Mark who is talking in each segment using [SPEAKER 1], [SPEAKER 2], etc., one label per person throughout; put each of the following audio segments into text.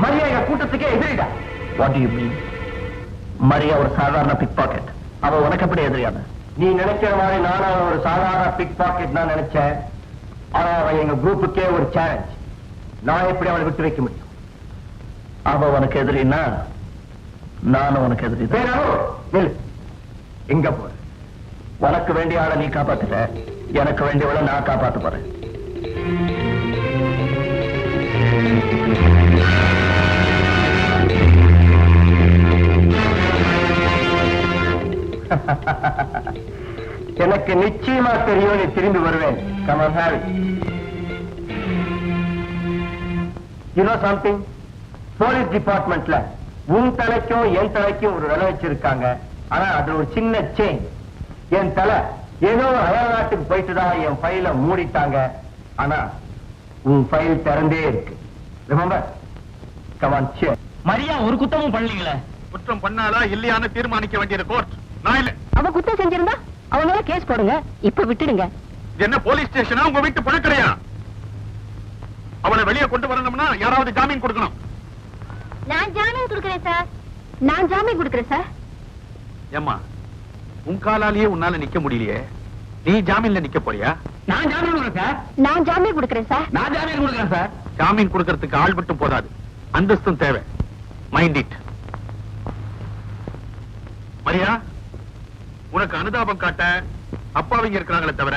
[SPEAKER 1] மரியா எங்க கூட்டத்துக்கே எதிரிடா.
[SPEAKER 2] What do you mean? Maria ஒரு சாதாரண பிக் பாக்கெட். அவ உனக்கு எப்படி எதிரியான?
[SPEAKER 1] நீ நினைக்கிற மாதிரி நானும் ஒரு சாதாரண பிக் பாக்கெட் தான் நினைச்சேன். ஆனா அவன் எங்க குரூப்புக்கே ஒரு சேலஞ்ச். நான் எப்படி அவளை விட்டு வைக்க முடியும்?
[SPEAKER 2] அவ உனக்கு எதிரின்னா நானும் உனக்கு எதிரி.
[SPEAKER 1] எங்க போற?
[SPEAKER 2] உனக்கு வேண்டிய ஆளை நீ காப்பாத்துட்ட, எனக்கு வேண்டியவளை நான் காப்பாத்த போறேன்.
[SPEAKER 1] எனக்கு நிச்சயமா தெரியும் நீ திரும்பி வருவேன். Come on, have it. You know something? Police டிபார்ட்மெண்ட்ல உன் தலைக்கும் என் தலைக்கும் ஒரு விலை வச்சிருக்காங்க. ஆனா அது ஒரு சின்ன சேஞ்ச். என் தலை ஏதோ அயல் நாட்டுக்கு போயிட்டுதான் என் ஃபைல மூடிட்டாங்க. ஆனா உன் ஃபைல் திறந்தே இருக்கு. Remember? Come on, cheer.
[SPEAKER 2] Maria ஒரு குத்தமும் பண்ணலீங்களே.
[SPEAKER 3] குற்றம் பண்ணாலா இல்லையான்னு தீர்மானிக்க வேண்டியது கோர்ட், நான் இல்ல.
[SPEAKER 4] அவ குத்தம் செஞ்சிருந்தா அவன் மேல கேஸ் போடுங்க. இப்ப விட்டுடுங்க.
[SPEAKER 3] என்ன போலீஸ் ஸ்டேஷனா உங்க வீட்டு பணக்கடையா? அவளை வெளியே கொண்டு வரணும்னா யாராவது ஜாமீன் கொடுக்கணும்.
[SPEAKER 4] நான் ஜாமீன் கொடுக்கிறேன் சார். நான் ஜாமீன் கொடுக்கிறேன் சார்.
[SPEAKER 3] ஏம்மா, உன் காலாலேயே உன்னால நிக்க முடியலையே, நீ ஜாமீன்ல நிக்க போறியா?
[SPEAKER 2] நான் ஜாமீன் கொடுக்கிறேன் சார்.
[SPEAKER 4] நான் ஜாமீன் கொடுக்கிறேன் சார்.
[SPEAKER 2] நான் ஜாமீன் கொடுக்கிறேன் சார்.
[SPEAKER 3] ஜாமீன் கொடுக்கறதுக்கு ஆள் மட்டும் போதாது, அந்தஸ்தும் தேவை. Mind it. மரியா, உனக்கு அனுதாபம் காட்ட அப்பாவிங்க இருக்கிறாங்களே தவிர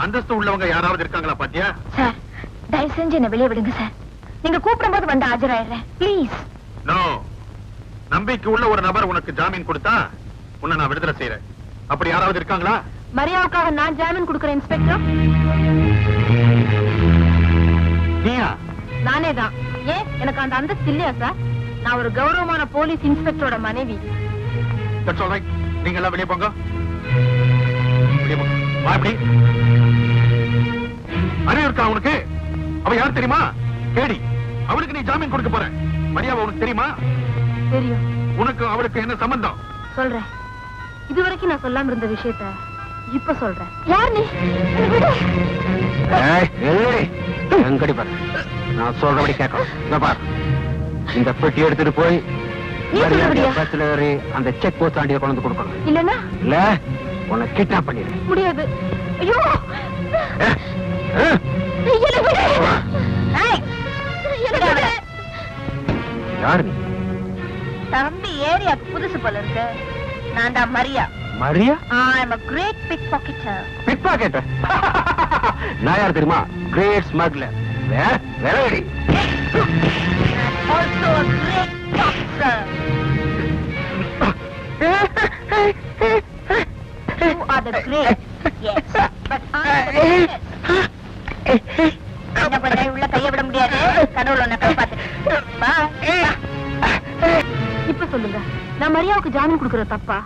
[SPEAKER 3] அந்தஸ்து உள்ளவங்க யாராவது இருக்காங்களா பாத்தியா?
[SPEAKER 4] சார், தயவு செஞ்சு என்ன வெளியே விடுங்க சார். நீங்க கூப்பிடும் போது வந்து ஆஜராயிடுறேன் ப்ளீஸ்.
[SPEAKER 3] நோ, நம்பிக்கை உள்ள ஒரு நபர் உனக்கு ஜாமீன் கொடுத்தா உன்னை நான் விடுதலை செய்யறேன். அப்படி யாராவது இருக்காங்களா?
[SPEAKER 4] மரியாவுக்காக நான் ஜாமீன் கொடுக்கிறேன் இன்ஸ்பெக்டர்.
[SPEAKER 3] நீயா?
[SPEAKER 4] நானே தான். ஏன் எனக்கு அந்த அந்தஸ்து இல்லையா சார்? நான் ஒரு கௌரவமான போலீஸ் இன்ஸ்பெக்டரோட மனைவி.
[SPEAKER 3] That's all right. நீங்க எல்லாம் வெளியே போங்க. வெளியே போங்க. வா இப்படி. அறிவு இருக்கா உனக்கு? அவ யார் தெரியுமா? கேடி. அவளுக்கு நீ ஜாமீன் கொடுக்க போற. மரியாதை உனக்கு தெரியுமா?
[SPEAKER 4] தெரியும்.
[SPEAKER 3] உனக்கு அவளுக்கு என்ன சம்பந்தம்?
[SPEAKER 4] சொல்றேன். இதுவரைக்கும் நான் சொல்லாம இருந்த விஷயத்தை இப்ப சொல்றேன். யார் நீ?
[SPEAKER 1] எங்கடி பாரு, நான் சொல்றபடி கேட்கணும். பார், இந்த பெட்டி எடுத்துட்டு போய் பஸ்ல ஏறி அந்த செக் போஸ்ட் ஆண்டிய கொண்டு கொடுக்கணும்.
[SPEAKER 4] இல்லன்னா
[SPEAKER 1] இல்ல உன்னை கிட்னாப் பண்ணிடு.
[SPEAKER 4] முடியாது. ஐயோ,
[SPEAKER 1] யாரு நீ?
[SPEAKER 4] தம்பி ஏரியாக்கு புதுசு போல இருக்கு. நான் தான் Maria.
[SPEAKER 1] Maria?
[SPEAKER 4] I'm a great pickpocketer.
[SPEAKER 1] pickpocket? நான் யார் தெரியுமா? great smuggler. வேறடி.
[SPEAKER 4] Also a great boxer. You are the great. Yes, but I'm the greatest. என்ன பண்ண உள்ள கைய விட முடியாது. கடவுள் உன்னை காப்பாத்து. Bye. இப்ப சொல்லுங்க, நான் மரியாவுக்கு ஜாமீன் கொடுக்கற தப்பா?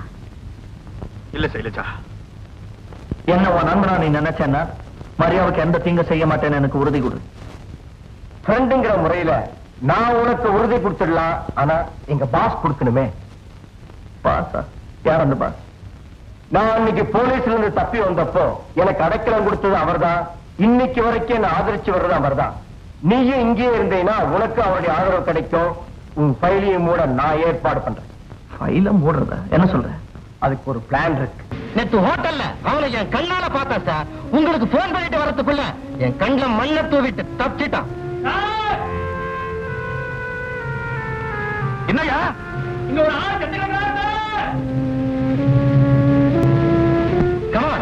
[SPEAKER 3] இல்ல சைலஜா.
[SPEAKER 2] என்ன உன் நண்பனா நீ நினைச்சேன்னா மரியாவுக்கு எந்த தீங்க செய்ய மாட்டேன்னு எனக்கு உறுதி கொடு.
[SPEAKER 1] ஃப்ரெண்டுங்கிற முறையில நான் உனக்கு உறுதி கொடுத்துடலாம். ஆனா எங்க பாஸ் கொடுக்கணுமே.
[SPEAKER 2] பாஸா? யார் அந்த பாஸ்?
[SPEAKER 1] நான் அன்னைக்கு போலீஸ்ல இருந்து தப்பி வந்தப்போ எனக்கு அடைக்கலம் கொடுத்தது அவர்தான். இன்னைக்கு வரைக்கும் என்ன ஆதரிச்சு வர்றது அவர்தான். நீயும் இங்கே இருந்தேன்னா உனக்கு அவருடைய ஆதரவு கிடைக்கும். உன் ஃபைலையும் மூட நான் ஏற்பாடு பண்றேன்.
[SPEAKER 2] ஃபைல மூடுறதா? என்ன சொல்ற?
[SPEAKER 1] அதுக்கு ஒரு பிளான் இருக்கு.
[SPEAKER 5] நேத்து ஹோட்டல்ல அவனை என் கண்ணால பார்த்தா சார். உங்களுக்கு போன் பண்ணிட்டு வரதுக்குள்ள என் கண்ணுல மண்ணை தூவிட்டு தப்பிச்சிட்டான்.
[SPEAKER 3] என்னையா
[SPEAKER 5] இங்க ஒரு ஆள் கட்டிக்கிறாங்க. Come on.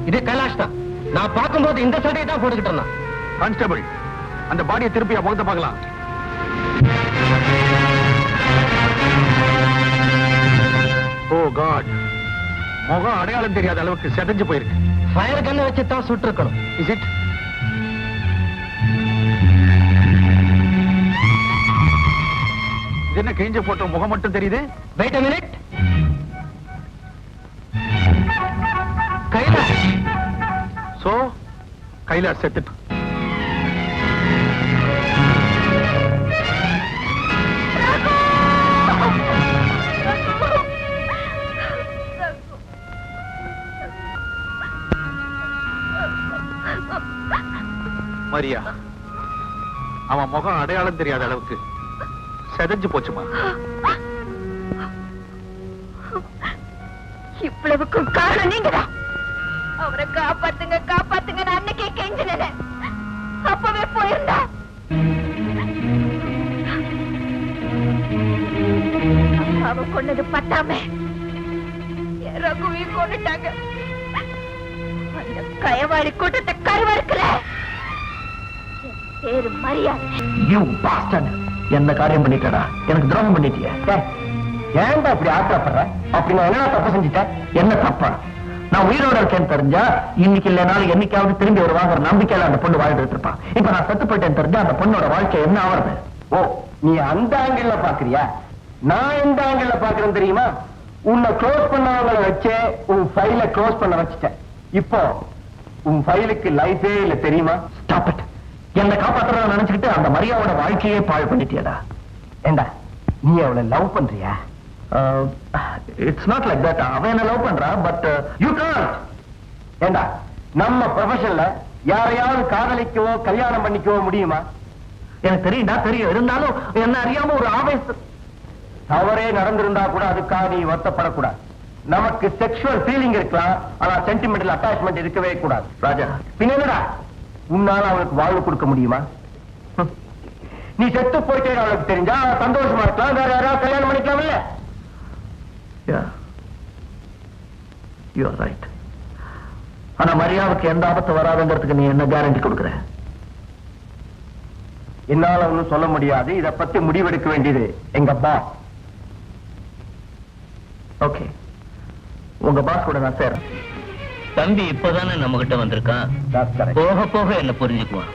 [SPEAKER 1] இதே கைலாஷ் தான். நான் பார்க்கும்போது இந்த சட்டையை தான் போட்டுக்கிட்டு இருந்தான்.
[SPEAKER 3] கான்ஸ்டபிள், அந்த பாடியை திருப்பி முகத்தை பார்க்கலாம். ஓ காட், முகம் அடையாளம் தெரியாத அளவுக்கு செதஞ்சு போயிருக்கு.
[SPEAKER 1] ஃபயர் கன்னை வச்சு தான் சுட்டிருக்கணும்.
[SPEAKER 3] Is it? இது என்ன கிழிஞ்ச போட்டோ, முகம் மட்டும் தெரியுது?
[SPEAKER 1] Wait a minute.
[SPEAKER 3] So Kailash செத்துட்டான். மரியா, அவன் முகம் அடையாளம் தெரியாத அளவுக்கு செதஞ்சு போச்சுமா.
[SPEAKER 4] இவ்வளவுக்கும் காரணம் நீங்கதான். அவரை காப்பாத்துங்க காப்பாத்துங்க அன்னைக்கே கெஞ்சினேன். அப்பவே போயிருந்தா அவ கொண்டது பத்தாம ரகுவையும் கொண்டுட்டாங்க. அந்த கயவாளி கூட்டத்தை கருவறுக்கல. பேரு மரியாதை.
[SPEAKER 2] யூ பாஸ்டர்ட், என்ன காரியம் பண்ணிட்டடா? எனக்கு துரோகம் பண்ணிட்டிய.
[SPEAKER 1] ஏன்டா இப்படி ஆத்திரப்படுற? அப்படி நான் என்ன தப்பு செஞ்சுட்டேன்?
[SPEAKER 2] என்ன தப்பா? நான் உயிரோட இருக்கேன்னு தெரிஞ்சா இன்னைக்கு இல்லைனாலும் என்னைக்காவது திரும்பி வருவாங்கிற நம்பிக்கையில அந்த பொண்ணு வாழ்ந்துட்டு இருப்பான். இப்ப நான் செத்து போயிட்டேன்னு தெரிஞ்சா அந்த பொண்ணோட வாழ்க்கை என்ன ஆவறது?
[SPEAKER 1] ஓ, நீ அந்த ஆங்கிள் பாக்குறியா? நான் எந்த ஆங்கிள் பாக்குறேன் தெரியுமா? உன்னை க்ளோஸ் பண்ணவங்களை வச்சே உன் ஃபைல க்ளோஸ் பண்ண வச்சுட்டேன். இப்போ உன் ஃபைலுக்கு லைஃபே இல்ல தெரியுமா?
[SPEAKER 2] Stop it. என்ன காப்பாத்துறத நினைச்சுக்கிட்டு அந்த மரியாவோட வாழ்க்கையே பாழ் பண்ணிட்டியடா.
[SPEAKER 1] ஏண்டா, நீ அவளை லவ் பண்றியா?
[SPEAKER 2] It's not like that. அவன் என்ன லவ் பண்றா, பட்
[SPEAKER 1] யூ காண்ட். ஏண்டா, நம்ம ப்ரொஃபஷன்ல யாரையாவது காதலிக்கவோ கல்யாணம் பண்ணிக்கவோ முடியுமா?
[SPEAKER 2] எனக்கு தெரியும்டா, தெரியும். இருந்தாலும் என்ன அறியாம ஒரு ஆவேசம்.
[SPEAKER 1] தவறே நடந்திருந்தா கூட அதுக்காக நீ வருத்தப்படக்கூடாது. நமக்கு செக்ஷுவல் ஃபீலிங் இருக்கலாம், ஆனா சென்டிமெண்டல் அட்டாச்மெண்ட் இருக்கவே கூடாது.
[SPEAKER 2] ராஜா,
[SPEAKER 1] பின்னடா உன்னால அவளுக்கு வாழ்வு கொடுக்க முடியுமா? நீ செத்து போயிட்டே அவளுக்கு தெரிஞ்சா சந்தோஷமா இருக்கலாம், வேற யாராவது கல்யாணம் பண்ணிக்கலாம் இல்ல?
[SPEAKER 2] You are right. ஆனா மரியாவுக்கு எந்த ஆபத்து வராதுங்கிறதுக்கு நீ என்ன கேரண்டி கொடுக்குற?
[SPEAKER 1] என்னால ஒண்ணும் சொல்ல முடியாது. இத பத்தி முடிவெடுக்க வேண்டியது எங்க பாஸ்.
[SPEAKER 2] ஓகே, உங்க பாஸ் கூட நான் சேரேன்.
[SPEAKER 5] தம்பி இப்பதானே நம்ம கிட்ட வந்திருக்கான்.
[SPEAKER 1] That's correct.
[SPEAKER 5] போக போக என்ன புரிஞ்சுக்குவான்.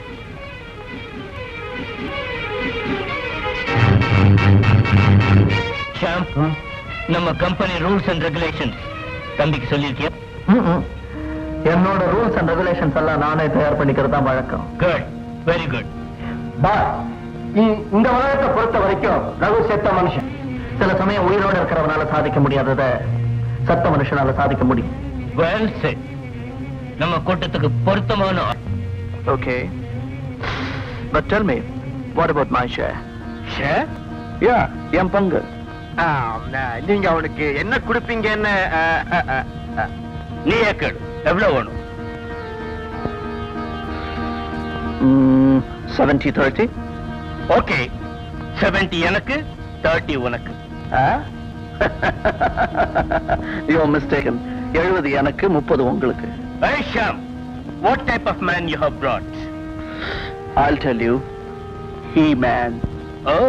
[SPEAKER 5] ஷாம், நம்ம கம்பெனி ரூல்ஸ் அண்ட் ரெகுலேஷன்ஸ் தம்பிக்கு சொல்லிருக்கியா?
[SPEAKER 2] என்னோட ரூல்ஸ் அண்ட் ரெகுலேஷன்ஸ் எல்லாம் நானே தயார் பண்ணிக்கிறது தான் வழக்கம்.
[SPEAKER 5] Good, very good.
[SPEAKER 1] பாஸ், இந்த உலகத்தை பொறுத்த வரைக்கும் ரகு செத்த மனுஷன்.
[SPEAKER 2] சில சமயம் உயிரோட இருக்கிறவனால சாதிக்க முடியாதத சத்த மனுஷனால சாதிக்க முடியும்.
[SPEAKER 5] Well said. நம்ம கூட்டத்துக்கு பொருத்தமான.
[SPEAKER 2] Okay, but tell me, what about my share?
[SPEAKER 1] Share?
[SPEAKER 2] Yeah, என் பங்கு.
[SPEAKER 1] நீங்க அவனுக்கு என்ன கொடுப்பீங்கன்னு
[SPEAKER 5] நீ ஏக்கடு எவ்வளவு வேணும்?
[SPEAKER 2] 70-30.
[SPEAKER 5] ஓகே, 70 எனக்கு, 30 உனக்கு.
[SPEAKER 2] You are mistaken. 70 எனக்கு, 30 உங்களுக்கு.
[SPEAKER 5] Hey Sham, what type of man you have brought?
[SPEAKER 2] I'll tell you. He-Man.
[SPEAKER 5] Oh.